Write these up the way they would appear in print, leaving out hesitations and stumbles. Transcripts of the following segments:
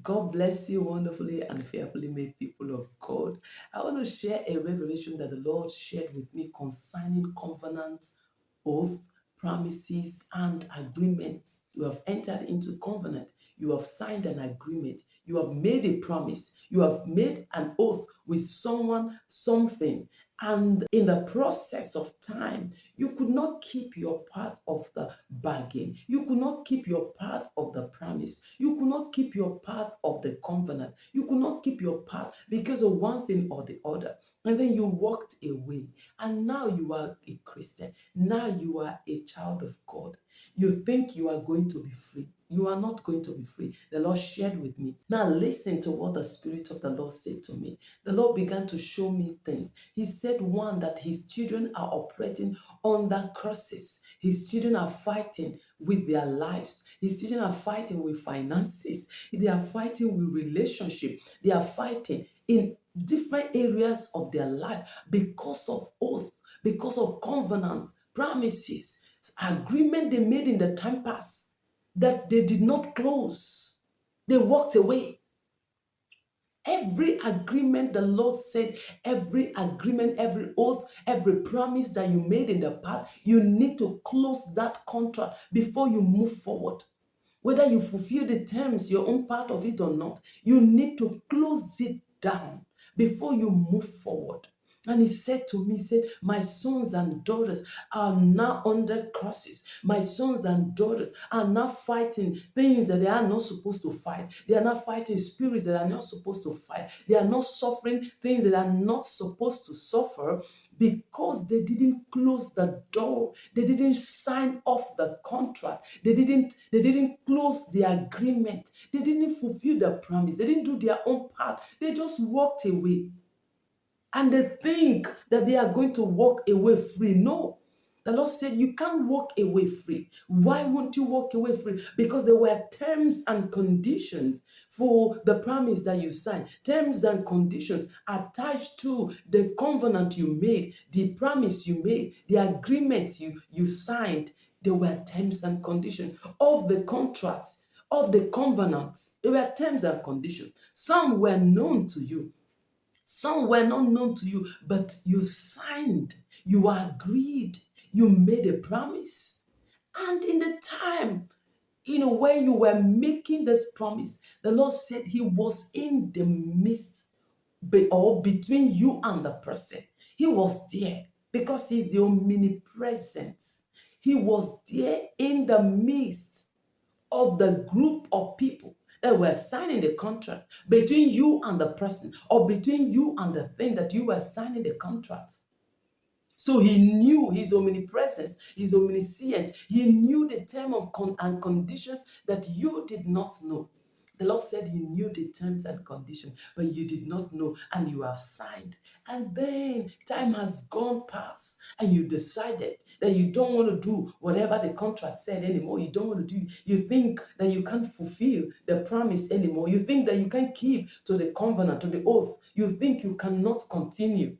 God bless you, wonderfully and fearfully made people of God. I want to share a revelation that the Lord shared with me concerning covenants, oath, promises, and agreements. You have entered into covenant. You have signed an agreement. You have made a promise. You have made an oath with someone, something. And in the process of time, you could not keep your part of the bargain. You could not keep your part of the promise. You could not keep your part of the covenant. You could not keep your part because of one thing or the other. And then you walked away. And now you are a Christian. Now you are a child of God. You think you are going to be free. You are not going to be free. The Lord shared with me. Now listen to what the Spirit of the Lord said to me. The Lord began to show me things. He said, one, that his children are operating under curses. His children are fighting with their lives. His children are fighting with finances. They are fighting with relationship. They are fighting in different areas of their life because of oath, because of covenants, promises, agreement they made in the time past that they did not close. They walked away. Every agreement, the Lord says, every agreement, every oath, every promise that you made in the past, you need to close that contract before you move forward. Whether you fulfill the terms, your own part of it or not, you need to close it down before you move forward. And he said to me, he said, my sons and daughters are now under crosses. My sons and daughters are now fighting things that they are not supposed to fight. They are not fighting spirits that are not supposed to fight. They are not suffering things that are not supposed to suffer because they didn't close the door. They didn't sign off the contract. They didn't close the agreement. They didn't fulfill the promise. They didn't do their own part. They just walked away. And they think that they are going to walk away free. No. The Lord said, you can't walk away free. Why won't you walk away free? Because there were terms and conditions for the promise that you signed. Terms and conditions attached to the covenant you made, the promise you made, the agreement you signed. There were terms and conditions of the contracts, of the covenants. There were terms and conditions. Some were known to you. Some were not known to you, but you signed, you agreed, you made a promise. And in the time, when you were making this promise, the Lord said he was in the midst or between you and the person. He was there because he's the omnipresence. He was there in the midst of the group of people that were signing the contract between you and the person or between you and the thing that you were signing the contract. So he knew his omnipresence, his omniscient. He knew the term of and conditions that you did not know. The Lord said he knew the terms and conditions, but you did not know, and you have signed. And then time has gone past, and you decided that you don't want to do whatever the contract said anymore. You don't want to do. You think that you can't fulfill the promise anymore. You think that you can't keep to the covenant, to the oath. You think you cannot continue.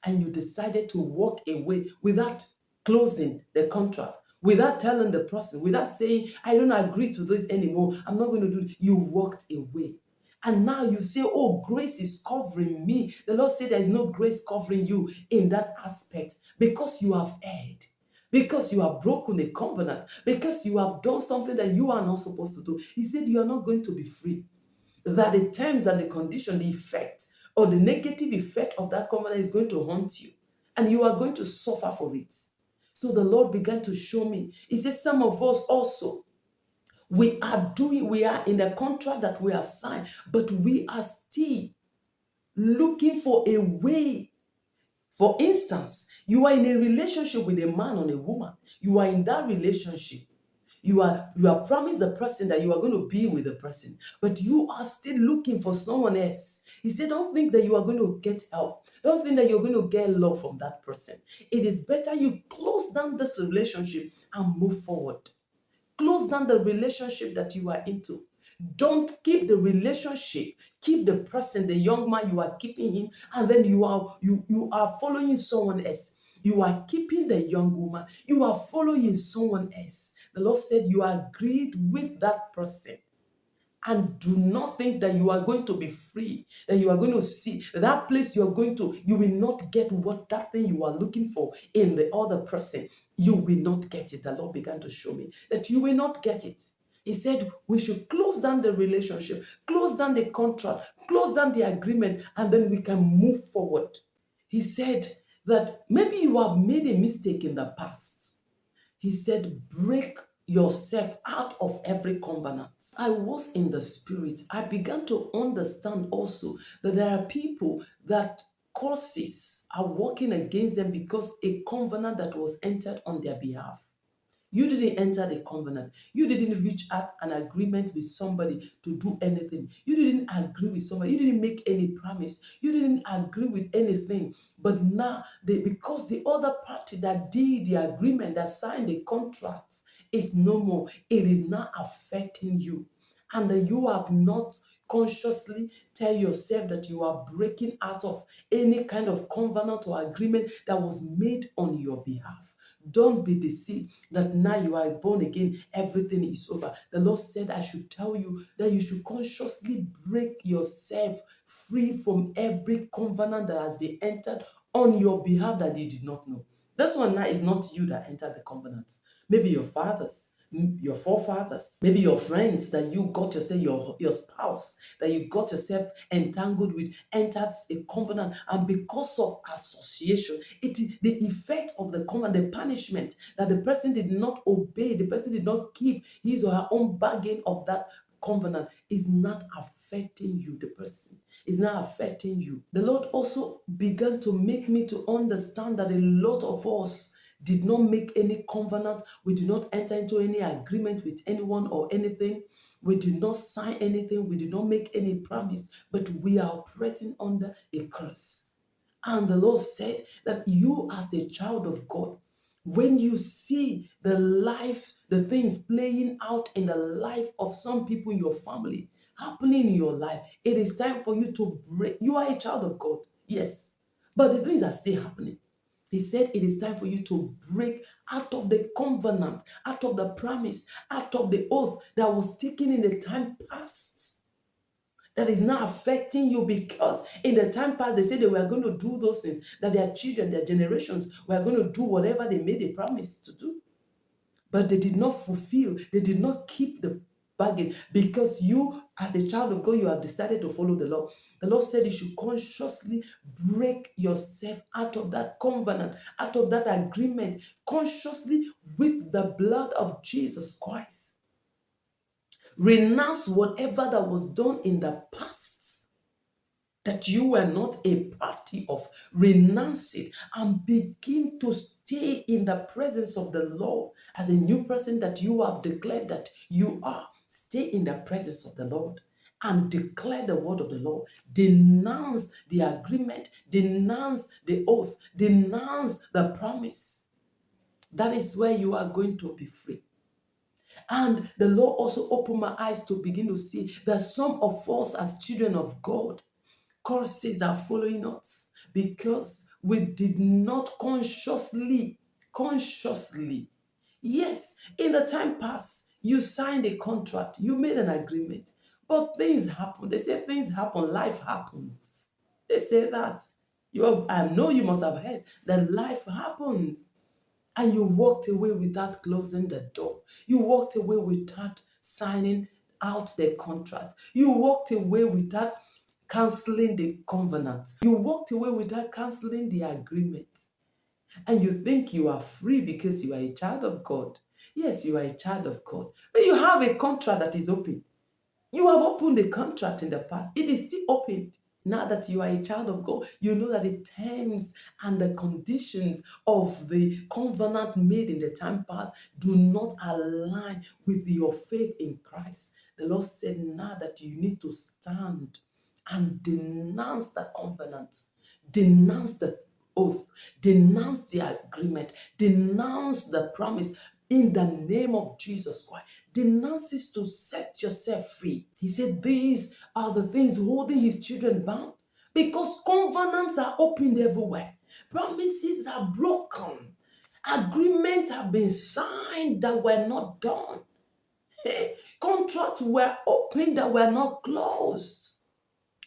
And you decided to walk away without closing the contract, without telling the person, without saying, I don't agree to this anymore. I'm not going to do it. You walked away. And now you say, oh, grace is covering me. The Lord said there is no grace covering you in that aspect because you have erred, because you have broken a covenant, because you have done something that you are not supposed to do. He said you are not going to be free. That the terms and the condition, the effect or the negative effect of that covenant is going to haunt you. And you are going to suffer for it. So the Lord began to show me. He said, some of us also, we are in a contract that we have signed, but we are still looking for a way. For instance, you are in a relationship with a man or a woman. You are in that relationship. You have promised the person that you are going to be with the person, but you are still looking for someone else. He said, don't think that you are going to get help. Don't think that you're going to get love from that person. It is better you close down this relationship and move forward. Close down the relationship that you are into. Don't keep the relationship. Keep the person, the young man, you are keeping him, and then you are following someone else. You are keeping the young woman. You are following someone else. The Lord said you agreed with that person. And do not think that you are going to be free, that you are going to see that place you are going to, you will not get what that thing you are looking for in the other person. You will not get it. The Lord began to show me that you will not get it. He said we should close down the relationship, close down the contract, close down the agreement, and then we can move forward. He said that maybe you have made a mistake in the past. He said, break yourself out of every covenant. I was in the spirit. I began to understand also that there are people that curses are working against them because a covenant that was entered on their behalf. You didn't enter the covenant. You didn't reach out an agreement with somebody to do anything. You didn't agree with somebody. You didn't make any promise. You didn't agree with anything. But now, because the other party that did the agreement, that signed the contract, is no more, it is now affecting you. And that you have not consciously tell yourself that you are breaking out of any kind of covenant or agreement that was made on your behalf. Don't be deceived that now you are born again, everything is over. The Lord said, I should tell you that you should consciously break yourself free from every covenant that has been entered on your behalf that you did not know. This one now is not you that entered the covenant. Maybe your fathers, your forefathers, maybe your friends that you got yourself, your spouse, that you got yourself entangled with, entered a covenant, and because of association, it is the effect of the covenant, the punishment that the person did not obey, the person did not keep his or her own bargain of that covenant is not affecting you, the person is not affecting you. The Lord also began to make me to understand that a lot of us did not make any covenant. We did not enter into any agreement with anyone or anything. We did not sign anything. We did not make any promise, but we are operating under a curse. And the Lord said that you as a child of God, when you see the things playing out in the life of some people in your family, happening in your life, it is time for you to break. You are a child of God, yes, but the things are still happening. He said it is time for you to break out of the covenant, out of the promise, out of the oath that was taken in the time past. That is now affecting you because in the time past they said they were going to do those things, that their children, their generations were going to do whatever they made a promise to do. But they did not fulfill, they did not keep the bargain because you, as a child of God, you have decided to follow the law. The Lord said you should consciously break yourself out of that covenant, out of that agreement, consciously with the blood of Jesus Christ. Renounce whatever that was done in the past that you were not a party of. Renounce it and begin to stay in the presence of the Lord as a new person that you have declared that you are. Stay in the presence of the Lord and declare the word of the Lord. Denounce the agreement, denounce the oath, denounce the promise. That is where you are going to be free. And the Lord also opened my eyes to begin to see that some of us as children of God, curses are following us because we did not consciously. Yes, in the time past, you signed a contract, you made an agreement, but things happen. They say things happen, life happens. They say that. I know you must have heard that life happens. And you walked away without closing the door. You walked away without signing out the contract. You walked away without canceling the covenant. You walked away without canceling the agreement. And you think you are free because you are a child of God. Yes, you are a child of God. But you have a contract that is open. You have opened the contract in the past. It is still open. Now that you are a child of God, you know that the terms and the conditions of the covenant made in the time past do not align with your faith in Christ. The Lord said now that you need to stand and denounce the covenant, denounce the oath, denounce the agreement, denounce the promise in the name of Jesus Christ. Denounce it to set yourself free. He said these are the things holding his children bound because covenants are opened everywhere. Promises are broken. Agreements have been signed that were not done. Contracts were opened that were not closed.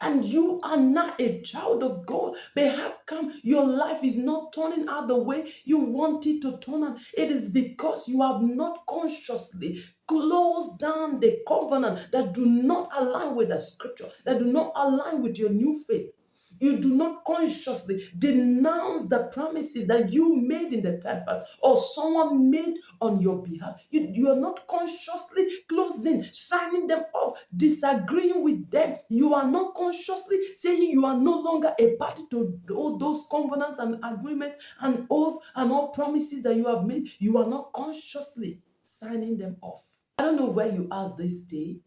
And you are not a child of God. But how come your life is not turning out the way you want it to turn out? It is because you have not consciously closed down the covenant that do not align with the scripture, that do not align with your new faith. You do not consciously denounce the promises that you made in the time past or someone made on your behalf. You are not consciously closing, signing them off, disagreeing with them. You are not consciously saying you are no longer a party to all those covenants and agreements and oaths and all promises that you have made. You are not consciously signing them off. I don't know where you are this day,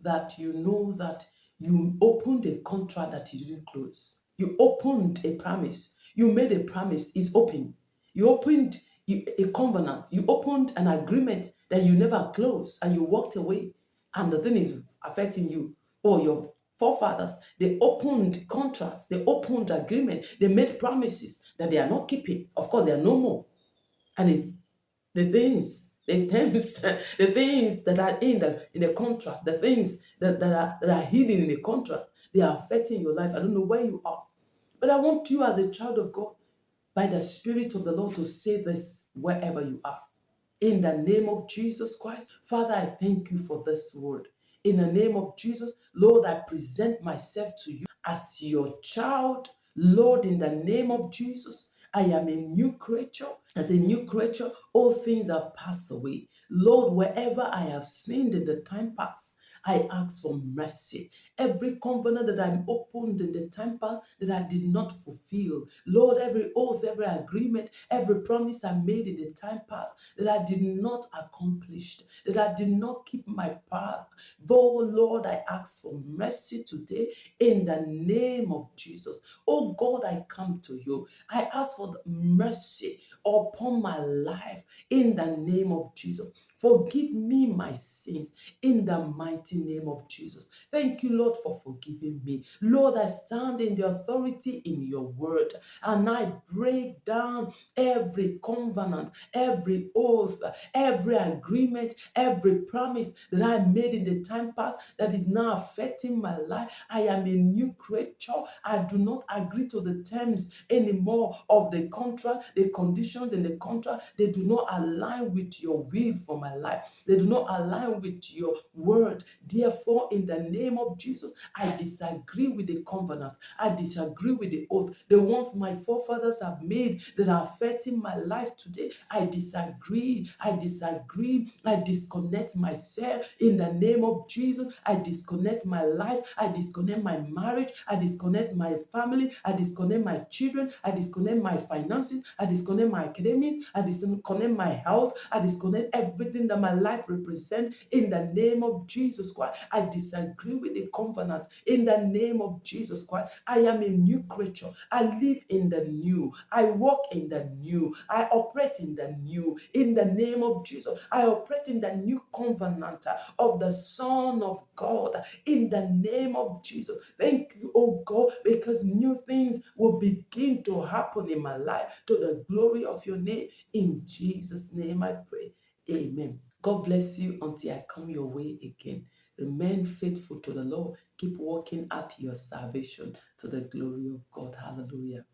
that you know that you opened a contract that you didn't close. You opened a promise. You made a promise, it's open. You opened a covenant. You opened an agreement that you never closed and you walked away. And the thing is affecting you or your forefathers. They opened contracts, they opened agreement, they made promises that they are not keeping. Of course, they are no more. And it's the terms, the things that are in the contract, the things that are hidden in the contract, they are affecting your life. I don't know where you are, but I want you as a child of God, by the Spirit of the Lord, to say this wherever you are. In the name of Jesus Christ, Father, I thank you for this word. In the name of Jesus, Lord, I present myself to you as your child. Lord, in the name of Jesus, I am a new creature. As a new creature, all things are passed away. Lord, wherever I have sinned in the time past, I ask for mercy. Every covenant that I opened in the time past that I did not fulfill, Lord, every oath, every agreement, every promise I made in the time past that I did not accomplish, that I did not keep my path. Oh Lord, I ask for mercy today in the name of Jesus. Oh God, I come to you. I ask for the mercy upon my life in the name of Jesus. Forgive me my sins in the mighty name of Jesus. Thank you, Lord, for forgiving me. Lord, I stand in the authority in your word and I break down every covenant, every oath, every agreement, every promise that I made in the time past that is now affecting my life. I am a new creature. I do not agree to the terms anymore of the contract, the conditions in the contract. They do not align with your will for my life. They do not align with your word. Therefore, in the name of Jesus, I disagree with the covenant. I disagree with the oath. The ones my forefathers have made that are affecting my life today, I disagree. I disagree. I disconnect myself in the name of Jesus. I disconnect my life. I disconnect my marriage. I disconnect my family. I disconnect my children. I disconnect my finances. I disconnect my academics. I disconnect my health. I disconnect everything that my life represents in the name of Jesus Christ. I disagree with the covenant in the name of Jesus Christ. I am a new creature. I live in the new. I walk in the new. I operate in the new. In the name of Jesus, I operate in the new covenant of the Son of God. In the name of Jesus. Thank you, oh God, because new things will begin to happen in my life to the glory of your name. In Jesus' name I pray. Amen. God bless you until I come your way again. Remain faithful to the Lord. Keep working at your salvation to the glory of God. Hallelujah.